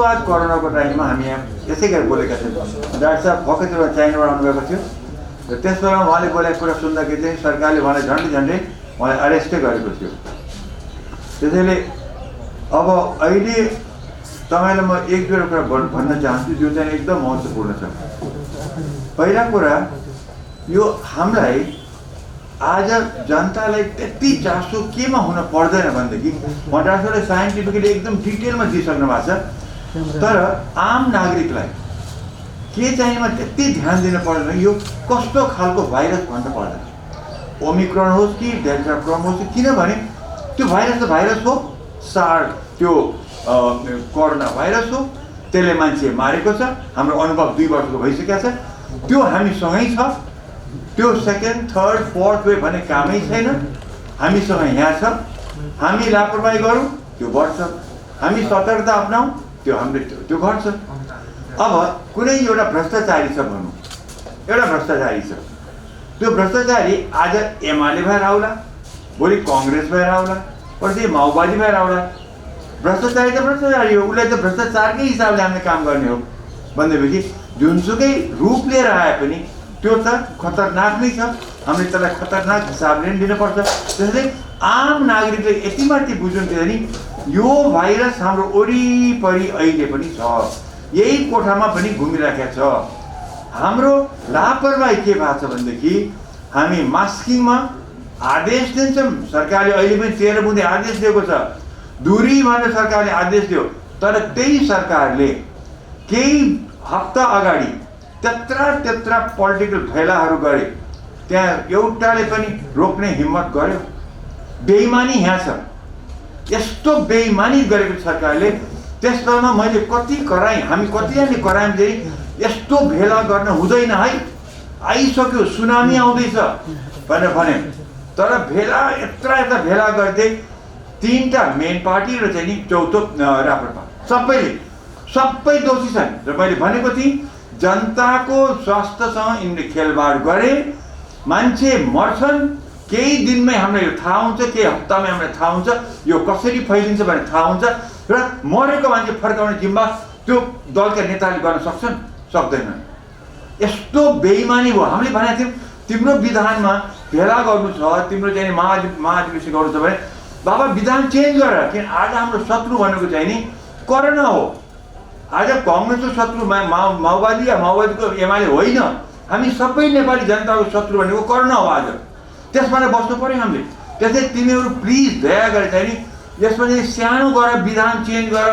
सुरुवात कोरोनाको टाइममा हामी यहाँ यसै गरी बोलेका थियौँ। डाक्टर साहब भर्खर चाइनाबाट आउनुभएको थियो र त्यस बेलामा उहाँले बोलेको कुरा सुन्दाखेरि चाहिँ सरकारले उहाँलाई झन्डै उहाँलाई अरेस्टै गरेको थियो। त्यसैले अब अहिले तपाईँलाई म एक दुईवटा कुरा भन्न चाहन्छु जो चाहिँ एकदम महत्त्वपूर्ण छ। पहिला कुरा यो हामीलाई आज जनतालाई त्यति चासो केमा हुन पर्दैन भनेदेखि डाक्टरले साइन्टिफिकली एकदम डिटेलमा दिइसक्नु भएको छ, तर आम नागरिकलाई के चाहिएमा त्यति ध्यान दिन पर्दैन। यो कस्तो खालको भाइरस भन्न पर्दैन, ओमिक्रोन होस् कि डेल्टा क्रोन होस्, किनभने त्यो भाइरस त भाइरस हो, सार्स त्यो कोरोना भाइरस हो, त्यसले मान्छे मारेको छ। हाम्रो अनुभव 2 वर्षको भइसकेको छ, त्यो हामीसँगै छ। त्यो सेकेन्ड थर्ड फोर्थ वेभ भन्ने कामै छैन, हामीसँग यहाँ छ। हामी लापरवाही गरौँ त्यो बढ्छ, हामी सतर्कता अपनाउँ त्यो हामीले त्यो घट्छ। अब कुनै एउटा भ्रष्टाचारी छ भनौँ, एउटा भ्रष्टाचारी छ, त्यो भ्रष्टाचारी आज एमाले भएर आउला, भोलि कङ्ग्रेस भएर आउला, पर्सि माओवादी भएर आउला। भ्रष्टाचारी त भ्रष्टाचारी हो, उसलाई त भ्रष्टाचारकै हिसाबले हामीले काम गर्ने हो भनेदेखि जुनसुकै रूप लिएर आए पनि त्यो त खतरनाक नै छ। हामीले त्यसलाई खतरनाक हिसाबले नै लिनुपर्छ। त्यसैले आम नागरिकले यति माथि बुझ्नु थियो नि यो भाइरस हाम्रो वरिपरि अहिले पनि छ, यही कोठामा पनि घुमिराखेको छ। हाम्रो लापरवाही के भएको छ भनेदेखि हामी मास्किङमा आदेश दिन्छौँ, सरकारले अहिले पनि 13 बुँदे आदेश दिएको छ, दूरी भनेर सरकारले आदेश दियो, तर त्यही सरकारले केही हप्ता अगाडि त्यत्रा पोलिटिकल भेलाहरू गरे, त्यहाँ एउटाले पनि रोक्ने हिम्मत गर्यो। बेइमानी यहाँ छ, यस्तो बेइमानी गरेको सरकारले। त्यसमा मैले कति कराएँ, हामी कतिजनाले करायौँ चाहिँ यस्तो भेला गर्न हुँदैन है, आइसक्यो सुनामी आउँदैछ भनेर भन्यो, तर भेला यत्रा भेला गर्दै 3टा मेन पार्टी र चाहिँ नि चौथो राप्रपा सबै दोषी छन्। र मैले भनेको थिएँ जनताको स्वास्थ्यसँग यिनले खेलबाड गरे, मान्छे मर्छन्, केही दिनमै हामीलाई यो थाहा हुन्छ, केही हप्तामै हामीलाई थाहा हुन्छ यो कसरी फैलिन्छ भन्ने थाहा हुन्छ, र मरेको मान्छे फर्काउने जिम्मा त्यो दलका नेताले गर्न सक्छन्, सक्दैनन्। यस्तो बेइमानी हो। हामीले भनेको थियौँ तिम्रो विधानमा भेला गर्नु छ, तिम्रो चाहिँ महाधिवेशन गर्नु छ भने बाबा विधान चेन्ज गर, किन आज हाम्रो शत्रु भनेको चाहिँ नि कोरोना हो। आज कङ्ग्रेसको शत्रु माओवादी या माओवादीको एमाले होइन, हामी सबै नेपाली जनताको शत्रु भनेको कोरोना हो। आज त्यसमा बस्नु पर्यो हामीले। त्यसै तिमीहरू प्लिज दया गरेर चाहिँ नि यसमा चाहिँ सानो गरेर विधान चेन्ज गर,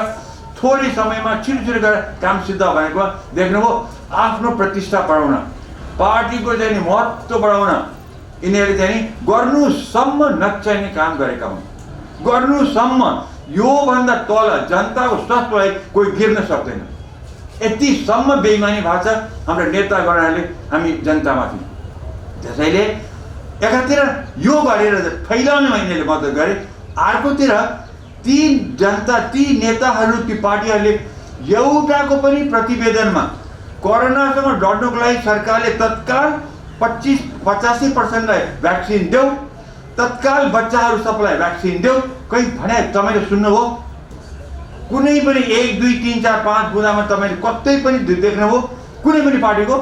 थोरै समयमा छिटो गरेर काम सिद्ध भनेको देख्नुभयो। आफ्नो प्रतिष्ठा बढाउन, पार्टीको चाहिँ नि महत्त्व बढाउन यिनीहरूले चाहिँ नि गर्नुसम्म नचाहिने काम गरेका हुन्। गर्नुसम्म योभन्दा तल जनताको स्वास्थ्यलाई कोही गिर्न सक्दैन, यतिसम्म बेइमानी भएको छ हाम्रो नेतागणहरूले हामी जनतामाथि। त्यसैले एकातिर यो गरेर फैलाउनेमा यिनीहरूले मद्दत गरे, अर्कोतिर ती जनता ती नेताहरू ती पार्टीहरूले एउटाको पनि प्रतिवेदनमा कोरोनासँग लड्नुको लागि सरकारले तत्काल 85% भ्याक्सिन देऊ, तत्काल बच्चाहरू सबैलाई भ्याक्सिन देऊ, कहीँ भने तपाईँले सुन्नुभयो? कुनै पनि 1 2 3 4 5 बुँदामा तपाईँले कतै पनि देख्नुभयो कुनै पनि पार्टीको?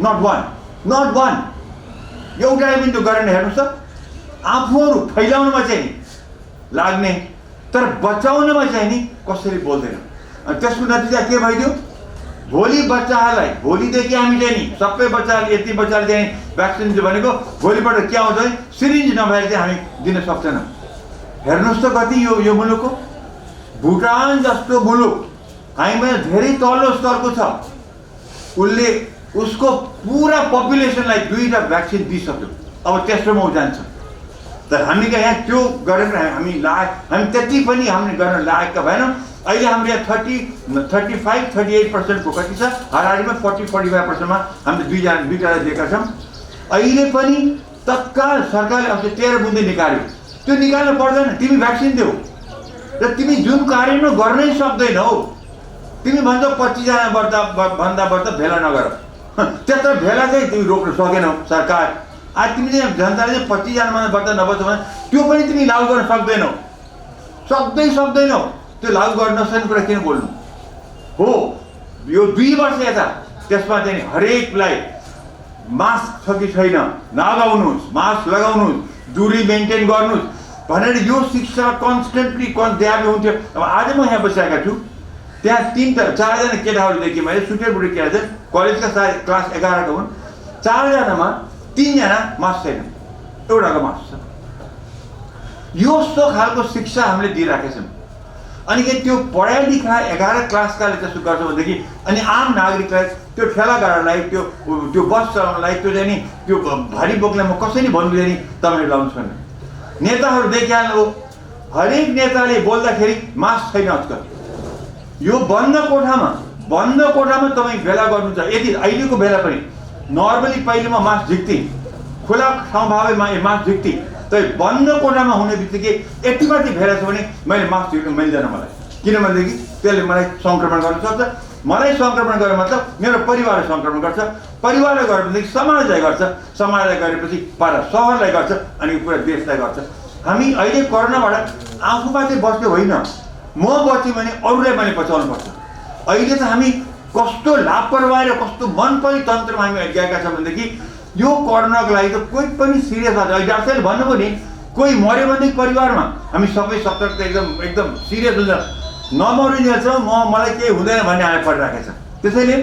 Not one. एउटाले पनि त्यो गरेर हेर्नुहोस् त। आफूहरू फैलाउनुमा चाहिँ लाग्ने, तर बचाउनुमा चाहिँ नि कसरी बोल्दैन। अनि त्यसको नतिजा के भइदियो? भोलि बच्चाहरूलाई भोलिदेखि हामीले नि सबै बच्चाहरूले यति बच्चाले चाहिँ भ्याक्सिन दियो भनेको भोलिबाट के आउँछ है सिरिन्ज नभएर चाहिँ हामी दिन सक्दैनौँ। हेर्नुहोस् त कति यो मुलुक हो। भुटान जस्तो मुलुक हामीमा धेरै तल्लो स्तरको छ, उसले उसको पुरा पपुलेसनलाई 2टा भ्याक्सिन दिइसक्यो, अब तेस्रोमा जान्छ। तर हामी यहाँ त्यो गरेर हामी त्यति पनि हामीले गर्न लागेका भएनौँ। अहिले हाम्रो यहाँ 35-38% को कति छ, हाराहारीमा 40-45%मा हामीले 2जना दिएका छौँ। अहिले पनि तत्काल सरकारले अब 13 बुँदे निकाल्यो, त्यो निकाल्नु पर्दैन, तिमी भ्याक्सिन देऊ। र तिमी जुन कार्यान्वयन गर्नै सक्दैनौ, तिमी भन्छौ 25 जना भन्दा बढ्दा भेला नगर, त्यत्रो भेला चाहिँ तिमी रोक्न सकेनौ सरकार। आज तिमी चाहिँ जनताले चाहिँ 25 जनाभन्दा बढ्दा नबस्छ भने त्यो पनि तिमी लागू गर्न सक्दैनौ। त्यो लागू गर्न नसक्ने कुरा किन बोल्नु? हो यो 2 वर्ष यता त्यसमा चाहिँ हरेकलाई मास्क छ कि छैन नलागाउनुहोस्, मास्क लगाउनुहोस्, दूरी मेन्टेन गर्नुहोस् भनेर यो शिक्षा कन्स्टेन्टली दिएको हुन्थ्यो। अब आज म यहाँ बसिरहेका छु, त्यहाँ 4जना केटाहरू देखेँ मैले, सुटेरबुटे केटा चाहिँ कलेजका सायद क्लास 11 का हुन्। 4जनामा 3जना मास्क छैन, एउटाको मास्क छ। यस्तो खालको शिक्षा हामीले दिइराखेका छौँ। अनि के त्यो पढाइ लेखाइ 11 क्लासकाले त्यसो गर्छ भनेदेखि अनि आम नागरिकलाई त्यो ठेला गाडालाई त्यो बस चलाउनलाई त्यो चाहिँ नि त्यो भारी बोक्नेमा कसरी भन्नु नि तपाईँ लाउनुहोस् भने नेताहरू देखिहाल्नु हो। हरेक नेताले बोल्दाखेरि मास्क छैन आजकल। यो बन्द कोठामा तपाईँ भेला गर्नुहुन्छ। यदि अहिलेको बेला पनि नर्मली पहिलेमा मास्क झिक्थे, खुला ठाउँ भावेमा मास्क झिक्थे, तर बन्द कोठामा हुने बित्तिकै यति माथि भेला छ भने मैले मास्क झिक्नु मिल्दैन मलाई, किनभनेदेखि त्यसले मलाई सङ्क्रमण गर्न सक्छ। मलाई सङ्क्रमण गरे मतलब मेरो परिवारलाई सङ्क्रमण गर्छ, परिवारलाई गरे भनेदेखि समाजलाई गर्छ, समाजलाई गरेपछि पारा सहरलाई गर्छ, अनि पुरा देशलाई गर्छ। हामी अहिले कोरोनाबाट आफू मात्रै बस्ने होइन, म बच्यो भने अरूलाई मैले बचाउनु पर्छ। अहिले त हामी कस्तो लापरवाही र कस्तो मनपरी तन्त्रमा हामी गएका छौँ भनेदेखि यो कोरोनाको लागि त कोही पनि सिरियस भएको छैन। डाक्टरले भन्नुभयो नि कोही मऱ्यो भनेदेखि परिवारमा हामी सबै सतर्क एकदम सिरियस हुन्छ, नमरिन्छ मलाई केही हुँदैन भन्ने आएर परिराखेको छ। त्यसैले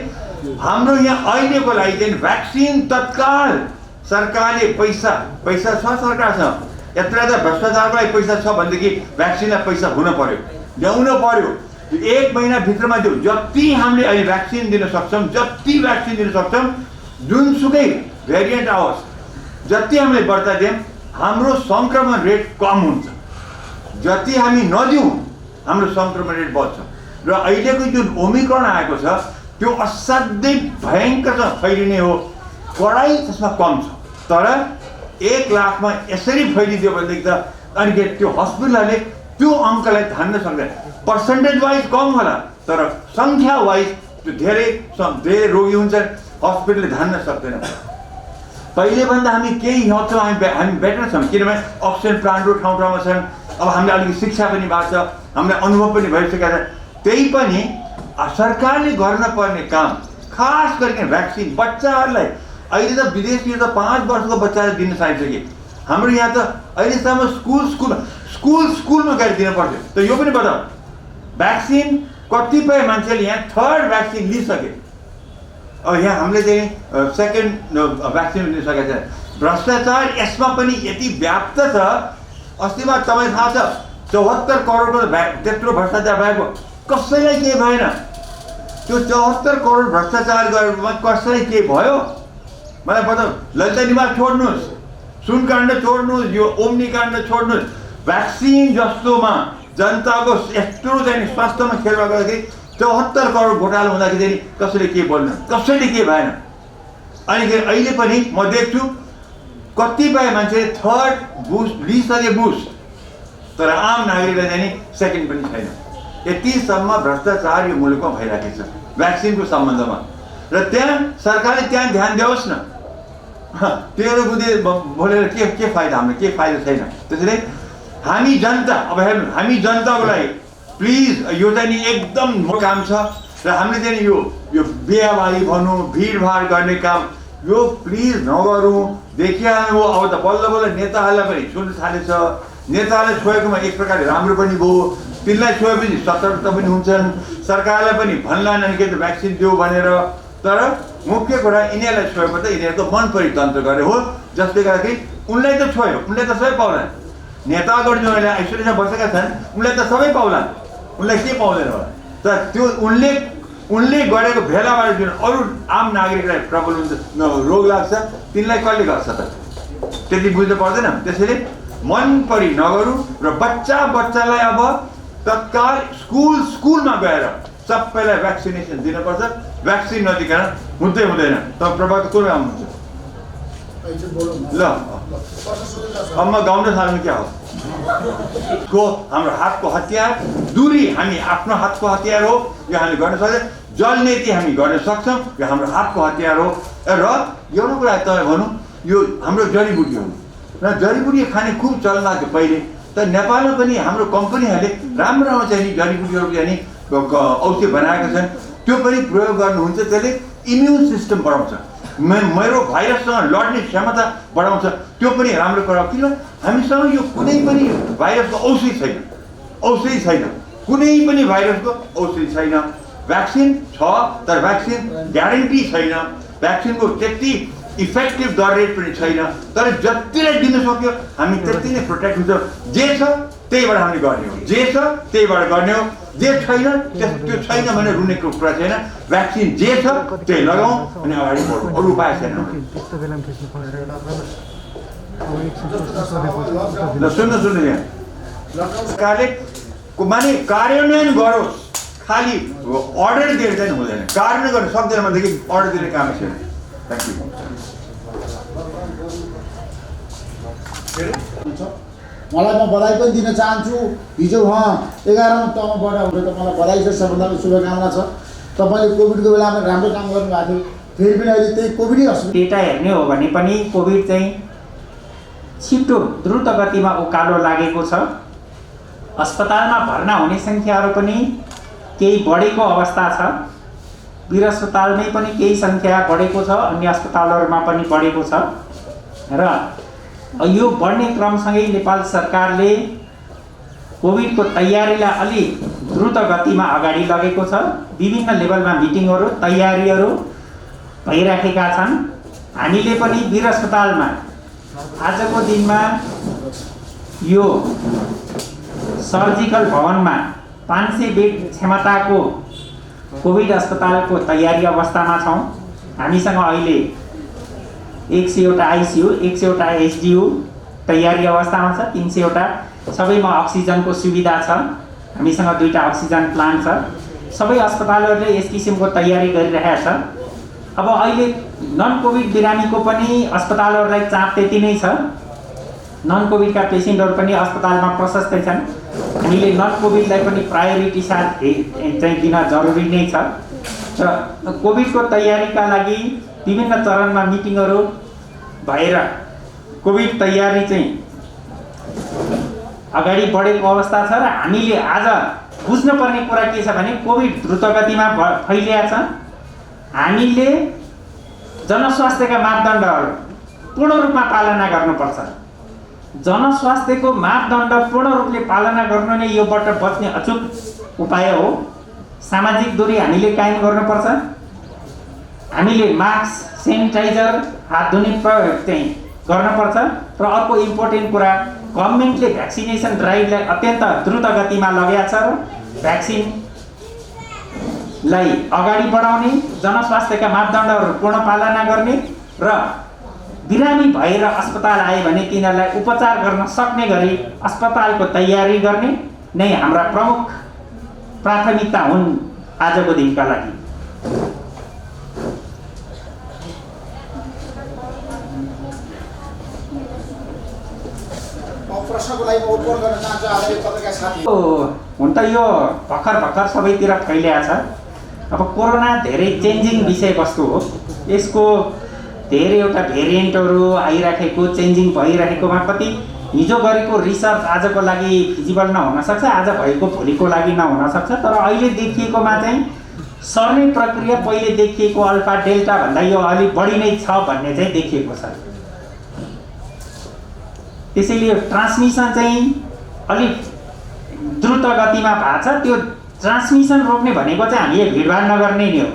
हाम्रो यहाँ अहिलेको लागि चाहिँ भ्याक्सिन तत्काल सरकारले पैसा छ, सरकारसँग यत्र त भ्रष्टाचारको लागि पैसा छ भनेदेखि भ्याक्सिनलाई पैसा हुन पर्यो, ल्याउनु पर्यो। 1 महिनाभित्रमा त्यो जति हामीले अहिले भ्याक्सिन दिन सक्छौँ, जति भ्याक्सिन दिन सक्छौँ, जुनसुकै भेरिएन्ट आओस्, जति हामीले बढ्ता हाम्रो सङ्क्रमण रेट कम हुन्छ। जति हामी नदिउँ हाम्रो सङ्क्रमण रेट बढ्छ। र अहिलेको जुन ओमिक्रोन आएको छ त्यो असाध्यै भयङ्कर फैलिने हो, कडाइ त्यसमा कम छ। तर 1 लाखमा यसरी फैलिदियो भनेदेखि त अनि त्यो हस्पिटलले त्यो अङ्कलाई धान्न सक्दैन। पर्सेन्टेज वाइज कम होला तर सङ्ख्या वाइज त्यो धेरै रोगी हुन्छन्, हस्पिटलले धान्न सक्दैन। पहिलेभन्दा हामी केही हदसम्म हामी बेटर छौँ, किनभने अक्सिजन प्लान्टहरू ठाउँ ठाउँमा छन्। अब हामीलाई अलिकति शिक्षा पनि भएको छ, हामीलाई अनुभव पनि भइसकेको छ। त्यही पनि सरकारले गर्न पर्ने काम खास गरिकन भ्याक्सिन बच्चाहरूलाई अहिले त विदेशमा त 5 वर्षको बच्चालाई दिन सकिसके। हाम्रो यहाँ त अहिलेसम्म स्कुलमा गएर दिन पर्थ्यो। त यो पनि बताऊ, भ्याक्सिन कतिपय मान्छेले यहाँ 3rd भ्याक्सिन लिइसके, अब यहाँ हामीले चाहिँ 2nd भ्याक्सिन लिइसकेको छ। भ्रष्टाचार यसमा पनि यति व्याप्त छ। अस्तिमा तपाईँ थाहा छ 74 करोडको त्यत्रो भ्रष्टाचार भएको, कसैलाई केही भएन। त्यो 74 करोड भ्रष्टाचार गरेमा कसैलाई के भयो मलाई बताऊ। ललिता निवास छोड्नुहोस्, सुनकाण्ड छोड्नुहोस्, यो ओम्नी काण्ड छोड्नुहोस्, भ्याक्सिन जस्तोमा जनताको यत्रो चाहिँ स्वास्थ्यमा खेलवा गर्दाखेरि 74 करोड घोटाला हुँदाखेरि कसैले के बोल्नु, कसैले के भएन। अनि अहिले पनि म देख्छु कतिपय मान्छेले 3rd बुस्ट लिइसके बुस्ट, तर आम नागरिकलाई चाहिँ 2nd पनि छैन। यतिसम्म भ्रष्टाचार यो मुलुकमा भइरहेको छ भ्याक्सिनको सम्बन्धमा। र त्यहाँ सरकारले त्यहाँ ध्यान दियोस् न। तेरो बुद्धि बोलेर के फाइदा, हाम्रो के फाइदा छैन। त्यसैले हामी जनता, अब हेर्नु हामी जनताको लागि प्लिज यो चाहिँ नि एकदम काम छ। र हामीले चाहिँ यो बिहाबारी भनौँ, भिडभाड गर्ने काम यो प्लिज नगरौँ। देखिहाल्नु अब त बल्ल नेताहरूलाई पनि छुट्न थालेछ। नेतालाई छोएकोमा एक प्रकारले राम्रो पनि भयो, तिनलाई छोएपछि सतर्कता पनि हुन्छन्। सरकारलाई पनि भन्लान् अनि के त भ्याक्सिन दियो भनेर। तर मुख्य कुरा यिनीहरूलाई छोएको त यिनीहरूको मन परितन्त्र गरे हो, जसले गर्दाखेरि उनलाई त छोयो, उनले त सबै पाउलान्। नेतागण जो अहिले आइसोलेसनमा बसेका छन् उनलाई त सबै पाउलान्, उनलाई के पाउँदैन होला। तर त्यो उनले गरेको भेलाबाट जुन अरू आम नागरिकलाई प्रबल हुन्छ, रोग लाग्छ, तिनलाई कसले गर्छ त? त्यति बुझ्नु पर्दैन। त्यसैले मन परी नगरौँ र बच्चालाई अब तत्काल स्कुलमा गएर सबैलाई भ्याक्सिनेसन दिनुपर्छ। भ्याक्सिन नदिकन हुँदैन। त प्रभाव कुन काम हुन्छ? ल अब म गाउन थाल्नु क्या हो को हाम्रो हातको हतियार दूरी, हामी आफ्नो हातको हतियार हो, यो हामी गर्न सक्छौँ। जलनीति हामी गर्न सक्छौँ, यो हाम्रो हातको हतियार हो। र एउटा कुरा तपाईँ भनौँ, यो हाम्रो जडीबुटी हो र जडीबुटी खाने खुब चल्न लाग्यो पहिले। तर नेपालमा पनि हाम्रो कम्पनीहरूले राम्रो चाहिँ नि जडीबुटीहरू चाहिँ नि औषधि बनाएका छन्। त्यो पनि प्रयोग गर्नुहुन्छ, त्यसले इम्युन सिस्टम बढाउँछ, मेरो भाइरससँग लड्ने क्षमता बढाउँछ, त्यो पनि राम्रो कुरा। किन हामीसँग यो कुनै पनि भाइरसको औषधि छैन, कुनै पनि भाइरसको औषधि छैन। भ्याक्सिन छ तर भ्याक्सिन ग्यारेन्टी छैन, भ्याक्सिनको त्यति इफेक्टिभ दर रेट पनि छैन, तर जतिलाई दिन सक्यो हामी त्यति नै प्रोटेक्ट हुन्छ। जे छ त्यहीबाट हामीले गर्ने हो, जे छ त्यहीबाट गर्ने हो, जे छैन त्यो छैन भने रुनेको कुरा छैन। भ्याक्सिन जे छ त्यही लगाउँ अनि अगाडि बढौँ, अरू उपाय छैन। सुन्नु यहाँ सरकारले माने कार्यान्वयन गरोस्, खालि अर्डर दिएर चाहिँ हुँदैन, कार्यान्वयन गर्न सक्दैन भनेदेखि अर्डर दिने काम छैन। Thank you. मलाई म बधाई पनि दिन चाहन्छु। हिजो 11औं तहबाट हुँदै तपाईँलाई बधाई छ, सबभन्दा शुभकामना छ। तपाईँले कोभिडको बेलामा राम्रो काम गर्नुभएको थियो, फेरि पनि अहिले त्यही कोभिडै अस्पताल डेटा हेर्ने हो भने पनि कोभिड चाहिँ छिटो द्रुत गतिमा उकालो लागेको छ। अस्पतालमा भर्ना हुने सङ्ख्याहरू पनि केही बढेको अवस्था छ, वीर अस्पतालमै पनि केही सङ्ख्या बढेको छ, अन्य अस्पतालहरूमा पनि बढेको छ। र यो बढ्ने क्रमसँगै नेपाल सरकारले कोभिडको तयारीलाई अलि द्रुत गतिमा अगाडि लगेको छ। विभिन्न लेभलमा मिटिङहरू तयारीहरू भइराखेका छन्। हामीले पनि वीर अस्पतालमा आजको दिनमा यो सर्जिकल भवनमा 500 बेड क्षमताको कोभिड अस्पतालको तयारी अवस्थामा छौँ। हामीसँग अहिले 100 वटा आइसियु, 100 वटा एचडियु तयारी अवस्थामा छ, 300 वटा सबैमा अक्सिजनको सुविधा छ। हामीसँग 2टा अक्सिजन प्लान्ट छ। सबै अस्पतालहरूले यस किसिमको तयारी गरिरहेका छ। अब अहिले नन कोभिड बिरामीको पनि अस्पतालहरूलाई चाप त्यति नै छ। नन कोभिडका पेसेन्टहरू पनि अस्पतालमा प्रशस्तै छन्। हामीले नन कोभिडलाई पनि प्रायोरिटी साथ चाहिँ दिन जरुरी नै छ। र कोभिडको तयारीका लागि विभिन्न चरणमा मिटिङहरू भएर कोभिड तयारी चाहिँ अगाडि बढेको अवस्था छ। र हामीले आज बुझ्नुपर्ने कुरा के छ भने कोभिड द्रुत गतिमा फैलिएको छ। हामीले जनस्वास्थ्यका मापदण्डहरू पूर्ण रूपमा पालना गर्नुपर्छ। जनस्वास्थ्यको मापदण्ड पूर्ण रूपले पालना गर्नु नै योबाट बच्ने अचूक उपाय हो। सामाजिक दूरी हामीले कायम गर्नुपर्छ। हामीले मास्क, सेनिटाइजर, हात धुने प्रयोग चाहिँ गर्नुपर्छ। र अर्को इम्पोर्टेन्ट कुरा, गभर्मेन्टले भ्याक्सिनेसन ड्राइभलाई अत्यन्त द्रुत गतिमा लगाएको छ। र भ्याक्सिनलाई अगाडि बढाउने, जनस्वास्थ्यका मापदण्डहरू पूर्ण पालना गर्ने र बिरामी भएर अस्पताल आए भने तिनीहरूलाई उपचार गर्न सक्ने गरी अस्पतालको तयारी गर्ने नै हाम्रा प्रमुख प्राथमिकता हुन् आजको दिनका लागि। हुन त यो भर्खर सबैतिर फैलिएको छ। अब कोरोना धेरै चेन्जिङ विषयवस्तु हो। यसको धेरैवटा भेरिएन्टहरू आइराखेको, चेन्जिङ भइरहेकोमा कति हिजो गरेको रिसर्च आजको लागि फिजिबल नहुन सक्छ, आज भएको भोलिको लागि नहुन सक्छ। तर अहिले देखिएकोमा चाहिँ सर्ने प्रक्रिया पहिले देखिएको अल्फा डेल्टा भन्दा यो अलिक बढी नै छ भन्ने चाहिँ देखिएको छ। त्यसैले ट्रान्समिसन चाहिँ अलिक द्रुत गतिमा भएको छ। त्यो ट्रान्समिसन रोक्ने भनेको चाहिँ हामीले भिडभाड नगर्ने नै हो।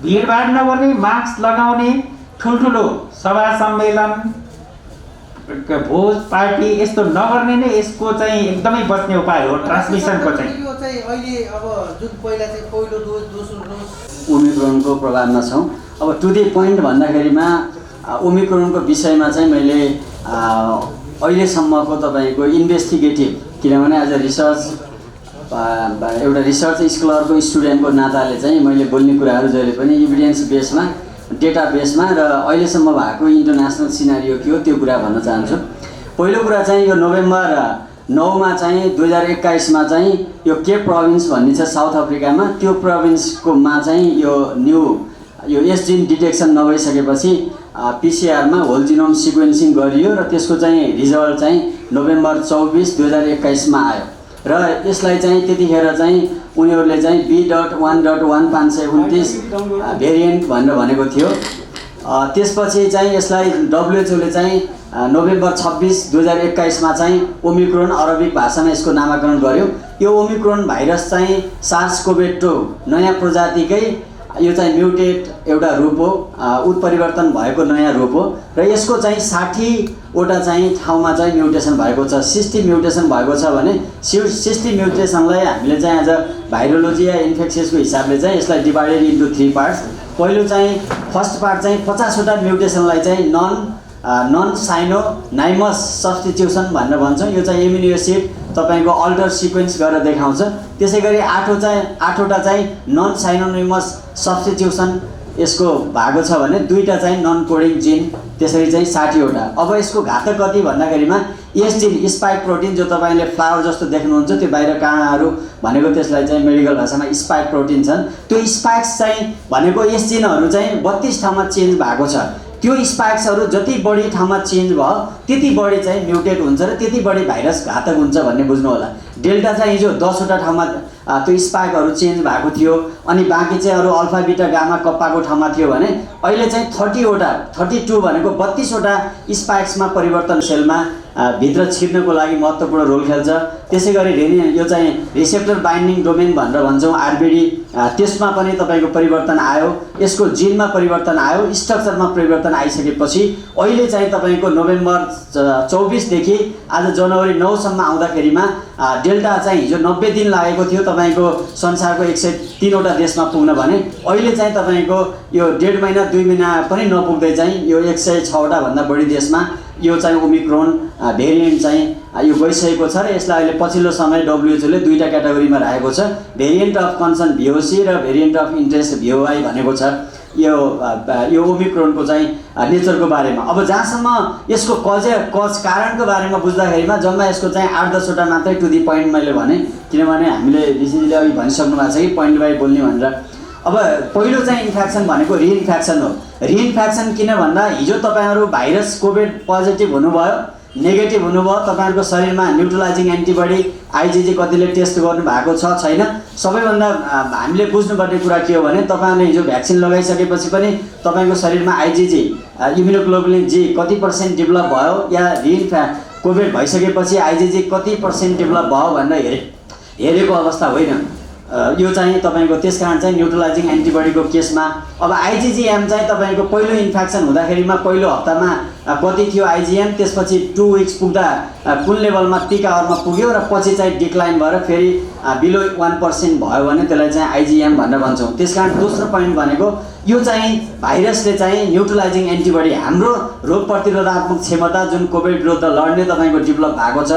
भिडभाड नगर्ने, मास्क लगाउने, ठुल्ठुलो सभा सम्मेलन, भोज पार्टी यस्तो नगर्ने नै यसको चाहिँ एकदमै बच्ने उपाय हो। ट्रान्समिसनको चाहिँ यो चाहिँ अहिले अब जुन पहिला चाहिँ पहिलो डोज, दोस्रो डोज ओमिक्रोनको प्रभावमा छौँ। अब टु द पोइन्ट भन्दाखेरिमा ओमिक्रोनको विषयमा चाहिँ मैले अहिलेसम्मको तपाईँको इन्भेस्टिगेटिभ, किनभने एज अ रिसर्च एउटा रिसर्च स्कलरको स्टुडेन्टको नाताले चाहिँ मैले बोल्ने कुराहरू जहिले पनि इभिडेन्स बेसमा, डेटा बेसमा र अहिलेसम्म भएको इन्टरनेसनल सिनारियो के हो त्यो कुरा भन्न चाहन्छु। पहिलो कुरा चाहिँ यो नोभेम्बर 9मा चाहिँ 2021मा चाहिँ यो केप प्रोभिन्स भन्ने छ साउथ अफ्रिकामा, त्यो प्रोभिन्सकोमा चाहिँ यो एस जिन डिटेक्सन नभइसकेपछि पिसिआरमा होल जिनोम सिक्वेन्सिङ गरियो र त्यसको चाहिँ रिजल्ट चाहिँ नोभेम्बर 24, 2021मा आयो। र यसलाई चाहिँ त्यतिखेर चाहिँ उनीहरूले चाहिँ B.1.1.529 भेरिएन्ट भनेर भनेको थियो। त्यसपछि चाहिँ यसलाई WHO ले चाहिँ नोभेम्बर 26, 2021 चाहिँ ओमिक्रोन अरबिक भाषामा यसको नामाकरण गर्यो। यो ओमिक्रोन भाइरस चाहिँ SARS-CoV-2 नयाँ प्रजातिकै यो चाहिँ म्युटेट एउटा रूप हो, उत्परिवर्तन भएको नयाँ रूप हो र यसको चाहिँ 60वटा चाहिँ ठाउँमा चाहिँ म्युटेसन भएको छ। 60 म्युटेसन भएको छ भने 60 म्युटेसनलाई हामीले चाहिँ आज भाइरोलोजी या इन्फेक्सियसको हिसाबले चाहिँ यसलाई डिभाइडेड इन्टु 3 पार्ट्स। पहिलो चाहिँ फर्स्ट पार्ट चाहिँ 50वटा म्युटेसनलाई चाहिँ नन साइनोनाइमस सब्स्टिट्युसन भनेर भन्छौँ। यो चाहिँ एमिनो एसिड तपाईँको अल्टर सिक्वेन्स गरेर देखाउँछ। त्यसै गरी 8वटा चाहिँ नन साइनोनिमस सब्स्टिट्युसन यसको भएको छ भने 2टा चाहिँ नन कोडिङ जिन, त्यसरी चाहिँ 60वटा। अब यसको घातक कति भन्दाखेरिमा यस जिन स्पाइक प्रोटिन जो तपाईँले फ्लावर जस्तो देख्नुहुन्छ त्यो बाहिर काँडाहरू भनेको त्यसलाई चाहिँ मेडिकल भाषामा स्पाइक प्रोटिन छन्। त्यो स्पाइक्स चाहिँ भनेको यस जिनहरू चाहिँ 32 ठाउँमा चेन्ज भएको छ। त्यो स्पाइक्सहरू जति बढी ठाउँमा चेन्ज भयो त्यति बढी चाहिँ म्युटेट हुन्छ र त्यति बढी भाइरस घातक हुन्छ भन्ने बुझ्नु होला। डेल्टा चाहिँ हिजो 10वटा ठाउँमा त्यो स्पाइकहरू चेन्ज भएको थियो अनि बाँकी चाहिँ अरू अल्फा बिटा गामा कप्पाको ठाउँमा थियो भने अहिले चाहिँ 32 भनेको 32वटा स्पाइक्समा परिवर्तन सेलमा भित्र छिर्नको लागि महत्त्वपूर्ण रोल खेल्छ। त्यसै गरी यो चाहिँ रिसेप्टर बाइन्डिङ डोमेन भनेर भन्छौँ RBD, त्यसमा पनि तपाईँको परिवर्तन आयो, यसको जिनमा परिवर्तन आयो, स्ट्रक्चरमा परिवर्तन आइसकेपछि अहिले चाहिँ तपाईँको नोभेम्बर 24 देखि आज जनवरी 9 सम्म आउँदाखेरिमा डेल्टा चाहिँ हिजो 90 दिन लागेको थियो तपाईँको संसारको 103वटा देशमा पुग्न भने अहिले चाहिँ तपाईँको यो 1.5 महिना 2 महिना पनि नपुग्दै चाहिँ यो 106वटा भन्दा बढी देशमा यो चाहिँ ओमिक्रोन भेरिएन्ट चाहिँ यो गइसकेको छ र यसलाई अहिले पछिल्लो समय WHO ले 2टा क्याटेगोरीमा राखेको छ, भेरिएन्ट अफ कन्सर्न VOC र भेरिएन्ट अफ इन्ट्रेस्ट VOI भनेको छ यो ओमिक्रोनको चाहिँ नेचरको बारेमा। अब जहाँसम्म यसको कज कारणको बारेमा बुझ्दाखेरिमा जम्मा यसको चाहिँ 8-10वटा मात्रै टु दी पोइन्ट मैले भने, किनभने हामीले ऋषिजीले अघि भनिसक्नु भएको छ कि पोइन्ट बाई बोल्ने भनेर। अब पहिलो चाहिँ इन्फेक्सन भनेको रिइन्फेक्सन हो। रिइन्फेक्सन किन भन्दा हिजो तपाईँहरू भाइरस कोभिड पोजिटिभ हुनुभयो, नेगेटिभ हुनुभयो, तपाईँहरूको शरीरमा न्युट्रलाइजिङ एन्टिबडी IgG कतिले टेस्ट गर्नु भएको छ छैन, सबैभन्दा हामीले बुझ्नुपर्ने कुरा के हो भने तपाईँहरूले हिजो भ्याक्सिन लगाइसकेपछि पनि तपाईँको शरीरमा IgG इम्युनोग्लोबुलिन G कति % डेभलप भयो या कोभिड भइसकेपछि IgG कति % डेभलप भयो भनेर हेरेको अवस्था होइन यो चाहिँ तपाईँको। त्यसकारण चाहिँ न्युट्रलाइजिङ एन्टिबडीको केसमा अब IgM चाहिँ तपाईँको पहिलो इन्फेक्सन हुँदाखेरिमा पहिलो हप्तामा कति थियो IgM, त्यसपछि 2 विक्स पुग्दा कुन लेभलमा पिक आवरमा पुग्यो र पछि चाहिँ डिक्लाइन भएर फेरि बिलो 1% भयो भने त्यसलाई चाहिँ IgM भनेर भन्छौँ। त्यसकारण दोस्रो पोइन्ट भनेको यो चाहिँ भाइरसले चाहिँ न्युट्रलाइजिङ एन्टिबडी हाम्रो रोग प्रतिरोधात्मक क्षमता जुन कोभिड विरुद्ध लड्ने तपाईँको डेभलप भएको छ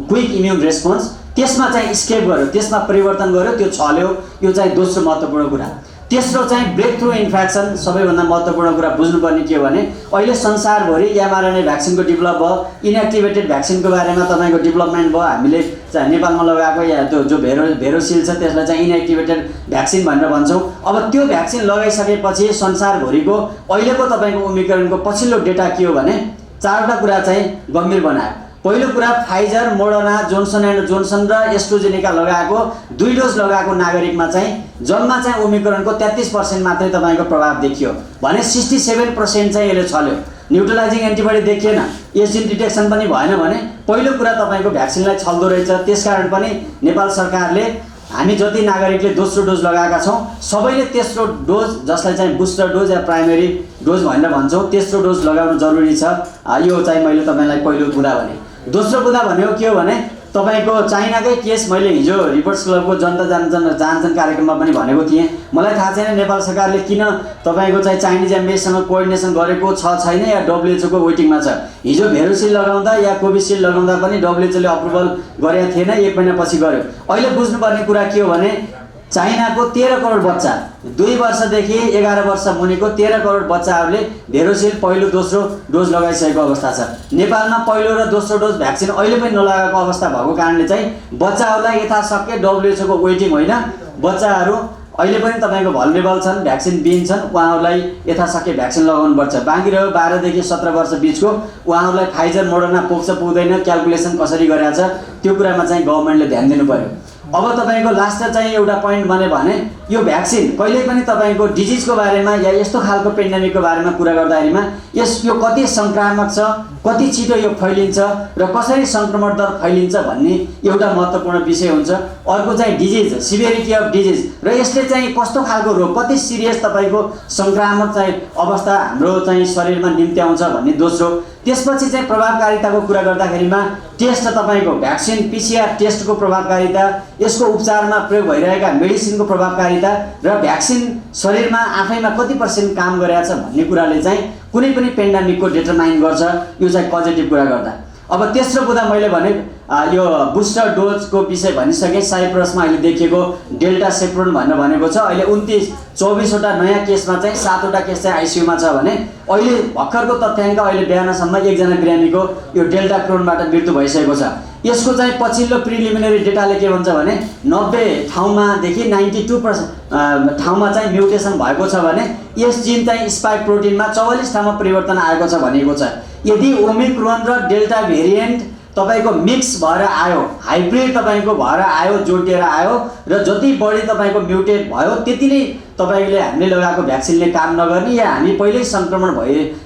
क्विक इम्युन रेस्पोन्स त्यसमा चाहिँ स्केप गर्यो, त्यसमा परिवर्तन गर्यो, त्यो छल्यो। यो चाहिँ दोस्रो महत्त्वपूर्ण कुरा। तेस्रो चाहिँ ब्रेक थ्रु इन्फेक्सन, सबैभन्दा महत्त्वपूर्ण कुरा बुझ्नुपर्ने के हो भने अहिले संसारभरि mRNA भ्याक्सिनको डेभलप भयो, इनएक्टिभेटेड भ्याक्सिनको बारेमा तपाईँको डेभलपमेन्ट भयो। हामीले चाहिँ नेपालमा लगाएको या त्यो जो भेरोसिल छ त्यसलाई चाहिँ इनएक्टिभेटेड भ्याक्सिन भनेर भन्छौँ। अब त्यो भ्याक्सिन लगाइसकेपछि संसारभरिको अहिलेको तपाईँको ओमिक्रोनको पछिल्लो डेटा के हो भने 4वटा कुरा चाहिँ गम्भीर बनायो। पहिलो कुरा Pfizer, Moderna, Johnson and Johnson र एस्ट्राजेनेका लगाएको 2 डोज लगाएको नागरिकमा चाहिँ जम्मा चाहिँ ओमिक्रोनको 33% मात्रै तपाईँको प्रभाव देखियो भने 67% चाहिँ यसले छल्यो। न्युट्रलाइजिङ एन्टिबडी देखिएन, एजिन डिटेक्सन पनि भएन भने पहिलो कुरा तपाईँको भ्याक्सिनलाई छल्दो रहेछ। त्यसकारण पनि नेपाल सरकारले हामी जति नागरिकले दोस्रो डोज लगाएका छौँ सबैले तेस्रो डोज जसलाई चाहिँ बुस्टर डोज या प्राइमेरी डोज भनेर भन्छौँ तेस्रो डोज लगाउनु जरुरी छ। यो चाहिँ मैले तपाईँलाई पहिलो कुरा भने। दोस्रो कुरा भनेको के हो भने तपाईको चाइनाकै केस मैले हिजो रिपोर्ट्स क्लबको जनता जान्छन् कार्यक्रममा पनि भनेको थिएँ। मलाई थाहा छैन नेपाल सरकारले किन तपाईको चाहिँ चाइनिज एम्बेसीसँग कोअर्डिनेसन गरेको छ छैन या WHO को वेटिङमा छ। हिजो भेरोसिल लगाउँदा या कोभिसिल्ड लगाउँदा पनि WHO ले अप्रुभल गरेको थिएन, 1 महिनापछि गर्यो। अहिले बुझ्नुपर्ने कुरा के हो भने चाइनाको 13 करोड बच्चा 2 वर्षदेखि 11 वर्ष मुनिको 13 करोड बच्चाहरूले भेरोसिल पहिलो दोस्रो डोज लगाइसकेको अवस्था छ। नेपालमा पहिलो र दोस्रो डोज भ्याक्सिन अहिले पनि नलगाएको अवस्था भएको कारणले चाहिँ बच्चाहरूलाई यथाशक्य WHO को वेटिङ होइन, बच्चाहरू अहिले पनि तपाईँको भलरेबल छन्, भ्याक्सिन बिन छन्, उहाँहरूलाई यथाशक्य भ्याक्सिन लगाउनुपर्छ। बाँकी रह्यो 12 देखि 17 वर्ष बिचको उहाँहरूलाई फाइजर मोडर्ना पुग्छ पुग्दैन क्यालकुलेसन कसरी गरेको छ त्यो कुरामा चाहिँ गभर्मेन्टले ध्यान दिनु पर्यो। अब तपाईँको लास्ट चाहिँ एउटा पोइन्ट भने यो भ्याक्सिन कहिल्यै पनि तपाईँको डिजिजको बारेमा या यस्तो खालको पेन्डेमिकको बारेमा कुरा गर्दाखेरिमा यो कति सङ्क्रामक छ, कति छिटो यो फैलिन्छ र कसरी सङ्क्रमण दर फैलिन्छ भन्ने एउटा महत्त्वपूर्ण विषय हुन्छ। अर्को चाहिँ डिजिज, सिभियरिटी अफ डिजिज र यसले चाहिँ कस्तो खालको रोग, कति सिरियस तपाईँको सङ्क्रामक चाहिँ अवस्था हाम्रो चाहिँ शरीरमा निम्ति आउँछ भन्ने दोस्रो। त्यसपछि चाहिँ प्रभावकारिताको कुरा गर्दाखेरिमा टेस्ट तपाईँको भ्याक्सिन PCR टेस्टको प्रभावकारिता, यसको उपचारमा प्रयोग भइरहेका मेडिसिनको प्रभावकारिता र भ्याक्सिन शरीरमा आफैमा कति % काम गरेको छ भन्ने कुराले चाहिँ कुनै पनि पेन्डेमिकको डिटरमाइन गर्छ। यो चाहिँ पोजिटिभ कुरा गर्दा। अब तेस्रो कुरा मैले भने यो बुस्टर डोजको विषय भनिसकेँ। साइप्रसमा अहिले देखिएको डेल्टा सेप्रोन भनेर भनेको छ। अहिले 24वटा नयाँ केसमा चाहिँ 7वटा केस चाहिँ आइसियुमा छ भने अहिले भर्खरको तथ्याङ्क अहिले बिहानसम्म एकजना बिरामीको यो डेल्टा क्रोनबाट मृत्यु भइसकेको छ। यसको चाहिँ पछिल्लो प्रिलिमिनरी डेटाले के भन्छ भने 90 ठाउँमादेखि 92% ठाउँमा चाहिँ म्युटेसन भएको छ भने यस जिन चाहिँ स्पाइक प्रोटिनमा 44 ठाउँमा परिवर्तन आएको छ भनेको छ। यदि ओमिक्रोन र डेल्टा भेरिएन्ट तपाईँको मिक्स भएर आयो, हाइब्रिड तपाईँको भएर आयो, जोडिएर आयो र जति बढी तपाईँको म्युटेट भयो त्यति नै तपाईँले हामीले लगाएको भ्याक्सिनले काम नगर्ने या हामी पहिल्यै सङ्क्रमण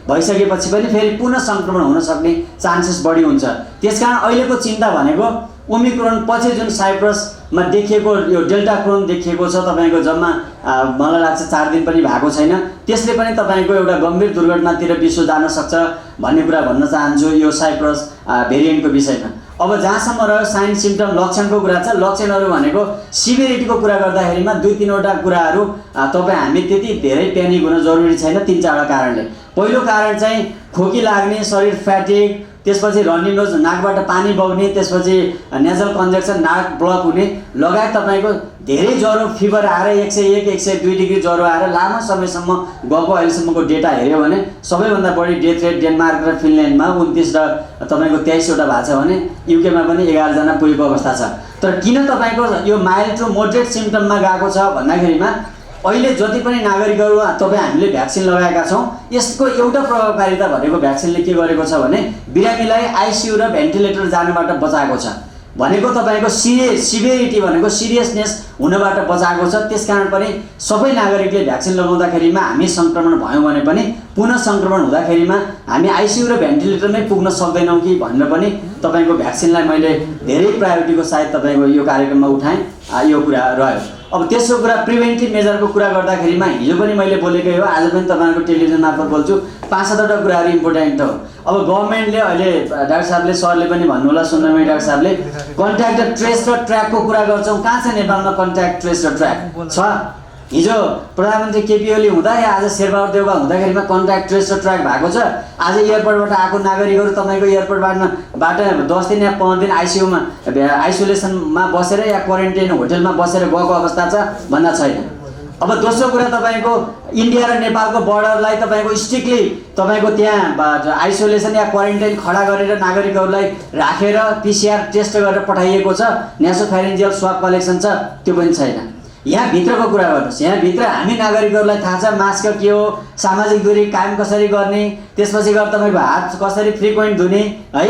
भइसकेपछि पनि फेरि पुनः सङ्क्रमण हुन सक्ने चान्सेस बढी हुन्छ। त्यसकारण अहिलेको चिन्ता भनेको ओमिक्रोन पछि जुन साइप्रसमा देखिएको यो डेल्टा क्रोन देखिएको छ तपाईँको जम्मा मलाई लाग्छ 4 दिन पनि भएको छैन, त्यसले पनि तपाईँको एउटा गम्भीर दुर्घटनातिर विश्व जान सक्छ भन्ने कुरा भन्न चाहन्छु यो साइप्रस भेरिएन्टको विषयमा। अब जहाँसम्म रह्यो साइन सिम्पटम लक्षणको कुरा छ, लक्षणहरू भनेको सिभिरिटीको कुरा गर्दाखेरिमा 2-3वटा कुराहरू हामी त्यति धेरै प्यानिक हुन जरुरी छैन 3-4वटा कारणले। पहिलो कारण चाहिँ खोकी लाग्ने, शरीर फ्याटिक, त्यसपछि रन्नी नोज, नाकबाट पानी बग्ने, त्यसपछि नेजल कन्जेक्सन, नाक ब्लक हुने लगायत तपाईँको धेरै ज्वरो, फिभर आएर 101-102 डिग्री ज्वरो आएर लामो समयसम्म गएको अहिलेसम्मको डेटा हेऱ्यो भने सबैभन्दा बढी डेथ रेट डेनमार्क र फिनल्यान्डमा 29 र तपाईँको 23वटा भएको छ भने युकेमा पनि 11 जना पुगेको अवस्था छ। तर किन तपाईँको यो माइल्ड टु मोडरेट सिम्पटममा गएको छ भन्दाखेरिमा अहिले जति पनि नागरिकहरू हामीले भ्याक्सिन लगाएका छौँ यसको एउटा प्रभावकारिता भनेको भ्याक्सिनले के गरेको छ भने बिरामीलाई आइसियु र भेन्टिलेटर जानबाट बचाएको छ भनेको तपाईँको सिभियरिटी भनेको सिरियसनेस हुनबाट बचाएको छ। त्यसकारण पनि सबै नागरिकले भ्याक्सिन लगाउँदाखेरिमा हामी सङ्क्रमण भयौँ भने पनि पुनः सङ्क्रमण हुँदाखेरिमा हामी आइसियु र भेन्टिलेटरमै पुग्न सक्दैनौँ कि भनेर पनि तपाईँको भ्याक्सिनलाई मैले धेरै प्रायोरिटीको साथ तपाईँको यो कार्यक्रममा उठाएँ। यो कुरा रह्यो। अब तेस्रो कुरा प्रिभेन्टिभ मेजरको कुरा गर्दाखेरिमा हिजो पनि मैले बोलेकै हो, आज पनि तपाईँहरूको टेलिभिजन मार्फत बोल्छु, 5-7वटा कुराहरू इम्पोर्टेन्ट हो। अब गभर्मेन्टले अहिले डाक्टर साहबले सरले पनि भन्नुहोला सुन्नमा डाक्टर साहबले कन्ट्याक्ट ट्रेस र ट्र्याकको कुरा गर्छौँ। कहाँ छ नेपालमा कन्ट्याक्ट ट्रेस र ट्र्याक छ? हिजो प्रधानमन्त्री केपी ओली हुँदा या आज शेरबहादुर देउवा हुँदाखेरिमा कन्ट्याक्ट ट्रेस र ट्र्याक भएको छ। आज एयरपोर्टबाट आएको नागरिकहरू तपाईँको एयरपोर्टबाट 10 दिन या 15 दिन आइसियुमा आइसोलेसनमा बसेर या क्वारेन्टाइन होटलमा बसेर गएको अवस्था छ भन्दा छैन। अब दोस्रो कुरा तपाईँको इन्डिया र नेपालको बर्डरलाई तपाईँको स्ट्रिक्टली तपाईँको त्यहाँ आइसोलेसन या क्वारेन्टाइन खडा गरेर नागरिकहरूलाई राखेर PCR टेस्ट गरेर पठाइएको छ, नेसोफेरिन्जियल स्वाब कलेक्सन छ, त्यो पनि छैन। यहाँ भित्रको कुरा गर्नुहोस्, यहाँ भित्र हामी नागरिकहरूलाई थाहा छ मास्क के हो, सामाजिक दूरी कायम कसरी गर्ने, त्यसपछि गएर तपाईँको हात कसरी फ्रिक्वेन्ट धुने है,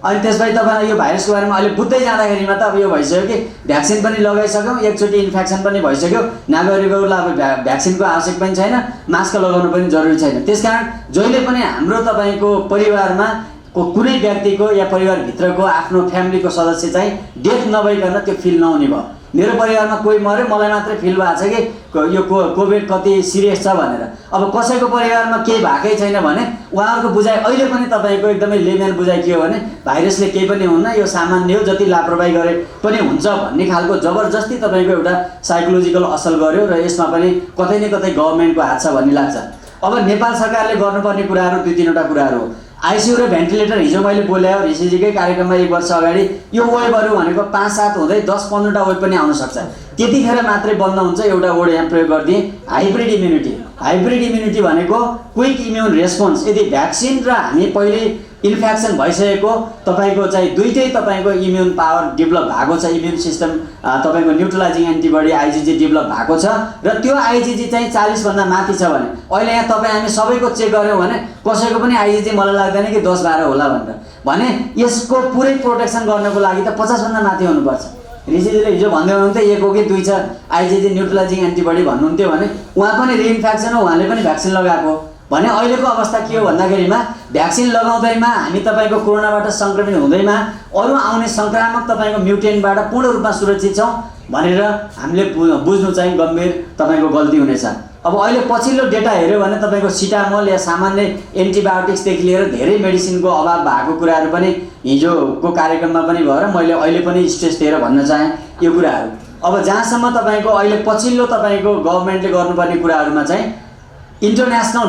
अनि त्यसपछि तपाईँलाई यो भाइरसको बारेमा अहिले बुझ्दै जाँदाखेरिमा त अब यो भइसक्यो कि भ्याक्सिन पनि लगाइसक्यौँ, एकचोटि इन्फेक्सन पनि भइसक्यो, नागरिकहरूलाई अब भ्याक्सिनको आवश्यक पनि छैन, मास्क लगाउनु पनि जरुरी छैन। त्यसकारण जहिले पनि हाम्रो तपाईँको परिवारमा कुनै व्यक्तिको या परिवारभित्रको आफ्नो फ्यामिलीको सदस्य चाहिँ डेथ नभइकन त्यो फिल नहुने भयो। मेरो परिवारमा कोही मऱ्यो मलाई मात्रै फिल भएको छ कि यो कोभिड कति सिरियस छ भनेर। अब कसैको परिवारमा केही भएकै छैन भने उहाँहरूको बुझाइ अहिले पनि तपाईँको एकदमै लेमेन बुझाइ के हो भने भाइरसले केही पनि हुन्न, यो सामान्य हो, जति लापरवाही गरे पनि हुन्छ भन्ने खालको जबरजस्ती तपाईँको एउटा साइकोलोजिकल असर गर्यो र यसमा पनि कतै न कतै गभर्मेन्टको हात छ भन्ने लाग्छ। अब नेपाल सरकारले गर्नुपर्ने कुराहरू 2-3वटा कुराहरू हो। आइसियु र भेन्टिलेटर हिजो मैले बोले ऋषिजीकै कार्यक्रममा 1 वर्ष अगाडि यो वेबहरू भनेको 5-7 हुँदै 10-15वटा वेब पनि आउन सक्छ, त्यतिखेर मात्रै बन्द हुन्छ। एउटा वर्ड यहाँ प्रयोग गरिदिएँ, हाइब्रिड इम्युनिटी। हाइब्रिड इम्युनिटी भनेको क्विक इम्युन रेस्पोन्स। यदि भ्याक्सिन र हामी पहिले इन्फेक्सन भइसकेको तपाईँको चाहिँ दुईटै तपाईँको इम्युन पावर डेभलप भएको छ, इम्युन सिस्टम तपाईँको न्युट्रलाइजिङ एन्टिबडी आइजिजी डेभलप भएको छ र त्यो आइजिजी चाहिँ 40 भन्दा माथि छ भने अहिले यहाँ तपाईँ हामी सबैको चेक गऱ्यौँ भने कसैको पनि आइजिजी मलाई लाग्दैन कि 10-12 होला भनेर, भने यसको पुरै प्रोटेक्सन गर्नको लागि त 50 भन्दा माथि हुनुपर्छ। ऋषिजीले हिजो भन्दै हुनुहुन्थ्यो 1 हो कि 2 छ आइजिजी न्युट्रलाइजिङ एन्टिबडी भन्नुहुन्थ्यो भने उहाँ पनि रिइन्फेक्सन हो, उहाँले पनि भ्याक्सिन लगाएको भने अहिलेको अवस्था के हो भन्दाखेरिमा भ्याक्सिन लगाउँदैमा हामी तपाईँको कोरोनाबाट सङ्क्रमित हुँदैमा अरू आउने सङ्क्रामक तपाईँको म्युटेन्टबाट पूर्ण रूपमा सुरक्षित छौँ भनेर हामीले बुझ्नु चाहिँ गम्भीर तपाईँको गल्ती हुनेछ। अब अहिले पछिल्लो डेटा हेऱ्यो भने तपाईँको सिटामोल या सामान्य एन्टिबायोटिक्सदेखि लिएर धेरै मेडिसिनको अभाव भएको कुराहरू पनि हिजोको कार्यक्रममा पनि भएर मैले अहिले पनि स्ट्रेस दिएर भन्न चाहेँ यो कुराहरू। अब जहाँसम्म तपाईँको अहिले पछिल्लो तपाईँको गभर्मेन्टले गर्नुपर्ने कुराहरूमा चाहिँ इन्टरनेसनल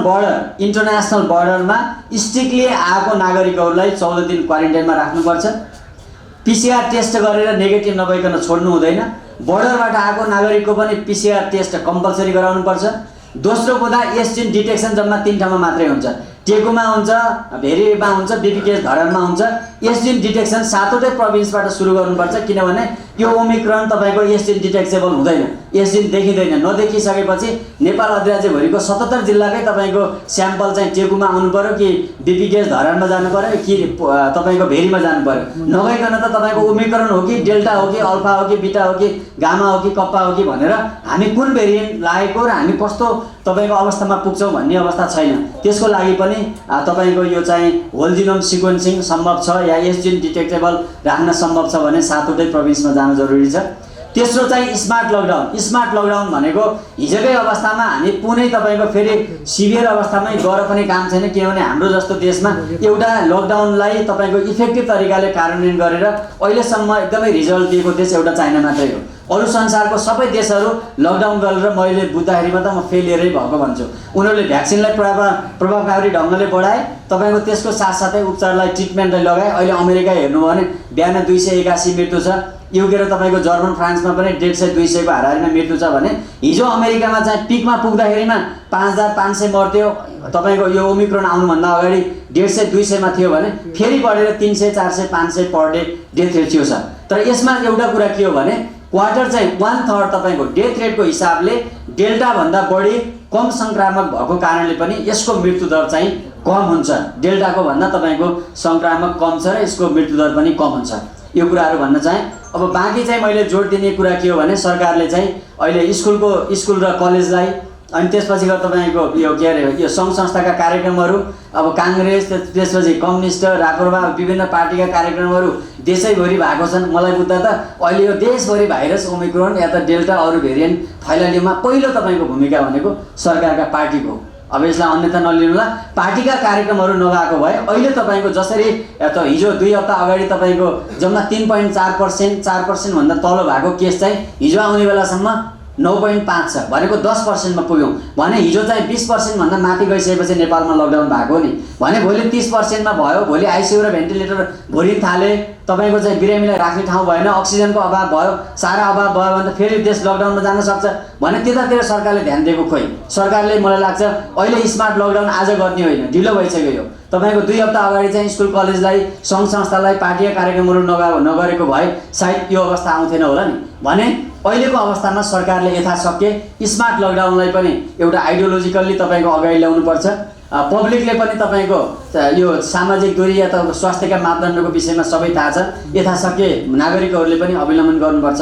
बर्डरमा स्ट्रिक्टली आएको नागरिकहरूलाई 14 दिन क्वारेन्टाइनमा राख्नुपर्छ। पिसिआर टेस्ट गरेर नेगेटिभ नभइकन छोड्नु हुँदैन। बर्डरबाट आएको नागरिकको पनि पिसिआर टेस्ट कम्पलसरी गराउनुपर्छ। दोस्रो कुरा एसजिन डिटेक्सन जम्मा 3 ठाउँमा मात्रै हुन्छ, टेकुमा हुन्छ, भेरीमा हुन्छ, बिपिकेएस धरानमा हुन्छ। एसजिन डिटेक्सन 7वटै प्रोभिन्सबाट सुरु गर्नुपर्छ, किनभने यो ओमिक्रोन तपाईँको एसजिन डिटेक्सेबल हुँदैन, एसजिन देखिँदैन। नदेखिसकेपछि नेपाल अधिराज्यभरिको 77 जिल्लाकै तपाईँको स्याम्पल चाहिँ टेकुमा आउनु पऱ्यो कि बिपिकेएस धरानमा जानु पऱ्यो कि तपाईँको भेरीमा जानु पऱ्यो। नभइकन त तपाईँको ओमिक्रोन हो कि डेल्टा हो कि अल्फा हो कि बिटा हो कि गामा हो कि कप्पा हो कि भनेर हामी कुन भेरिएन्ट लागेको र हामी कस्तो तपाईँको अवस्थामा पुग्छौँ भन्ने अवस्था छैन। त्यसको लागि पनि तपाईँको यो चाहिँ होल जिनोम सिक्वेन्सिङ सम्भव छ या एसजिन डिटेक्टेबल राख्न सम्भव छ भने 7वटै प्रोभिन्समा जानु जरुरी छ। तेस्रो चाहिँ स्मार्ट लकडाउन। स्मार्ट लकडाउन भनेको हिजोकै अवस्थामा हामी पुनै तपाईँको फेरि सिभियर अवस्थामै गएर पनि काम छैन, किनभने हाम्रो जस्तो देशमा एउटा लकडाउनलाई तपाईँको इफेक्टिभ तरिकाले कार्यान्वयन गरेर अहिलेसम्म एकदमै रिजल्ट दिएको देश एउटा चाइना मात्रै हो। अरू संसारको सबै देशहरू लकडाउन गरेर मैले बुझ्दाखेरिमा त म फेलियरै भएको भन्छु। उनीहरूले भ्याक्सिनलाई प्रभावकारी ढङ्गले बढाए, तपाईँको त्यसको साथसाथै उपचारलाई ट्रिटमेन्टलाई लगाए। अहिले अमेरिका हेर्नुभयो भने बिहान 281 मृत्यु छ, युके र तपाईँको जर्मन फ्रान्समा पनि 150-200 को हाराहारीमा मृत्यु छ भने हिजो अमेरिकामा चाहिँ पिकमा पुग्दाखेरिमा 5500 मर्थ्यो। तपाईँको यो ओमिक्रोन आउनुभन्दा अगाडि 150-200 मा थियो भने फेरि बढेर 300-400-500 पर डे डेथ रेसियो छ। तर यसमा एउटा कुरा के हो भने क्वार्टर चाहिँ 1/3 तपाईँको डेथ रेटको हिसाबले डेल्टाभन्दा बढी कम सङ्क्रामक भएको कारणले पनि यसको मृत्युदर चाहिँ कम हुन्छ। डेल्टाको भन्दा तपाईँको सङ्क्रामक कम छ र यसको मृत्युदर पनि कम हुन्छ। यो कुराहरू भन्न चाहेँ। अब बाँकी चाहिँ मैले जोड दिने कुरा के हो भने सरकारले चाहिँ अहिले स्कुल र कलेजलाई अनि त्यसपछि गएर तपाईँको यो के अरे यो सङ्घ संस्थाका कार्यक्रमहरू, अब काङ्ग्रेस त्यसपछि कम्युनिस्ट राप्रपा विभिन्न पार्टीका कार्यक्रमहरू देशैभरि भएको छन्। मलाई बुझ्दा त अहिले यो देशभरि भाइरस ओमिक्रोन या त डेल्टा अरू भेरिएन्ट फैलाउनुमा पहिलो तपाईँको भूमिका भनेको सरकारका पार्टीको। अब यसलाई अन्यथा नलिनुला, पार्टीका कार्यक्रमहरू नगएको भए अहिले तपाईँको जसरी त हिजो 2 हप्ता अगाडि तपाईँको जम्मा 3.4% 4% भन्दा तल भएको केस चाहिँ हिजो आउने बेलासम्म 9.5 छ भनेको 10% मा पुग्यौँ भने हिजो चाहिँ 20% भन्दा माथि गइसकेपछि नेपालमा लकडाउन भएको नि भने भोलि 30% मा भयो। भोलि आइसियु र भेन्टिलेटर भरिन थाले, तपाईँको चाहिँ बिरामीलाई राख्ने ठाउँ भएन, अक्सिजनको अभाव भयो, सारा अभाव भयो भने त फेरि देश लकडाउनमा जान सक्छ भने त्यतातिर सरकारले ध्यान दिएको खोइ। सरकारले मलाई लाग्छ अहिले स्मार्ट लकडाउन आज गर्ने होइन, ढिलो भइसक्यो यो। तपाईँको 2 हप्ता अगाडि चाहिँ स्कुल कलेजलाई सङ्घ संस्थालाई पार्टीका कार्यक्रमहरू नगरेको भए सायद यो अवस्था आउँथेन होला नि। भने अहिलेको अवस्थामा सरकारले यथाशक्य स्मार्ट लकडाउनलाई पनि एउटा आइडियोलोजिकल्ली तपाईँको अगाडि ल्याउनुपर्छ। पब्लिकले पनि तपाईँको यो सामाजिक दूरी या त स्वास्थ्यका मापदण्डको विषयमा सबै थाहा छ, यथाशक्य नागरिकहरूले पनि अवलम्बन गर्नुपर्छ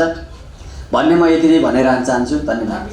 भन्ने म यति नै भनेर चाहन्छु। धन्यवाद।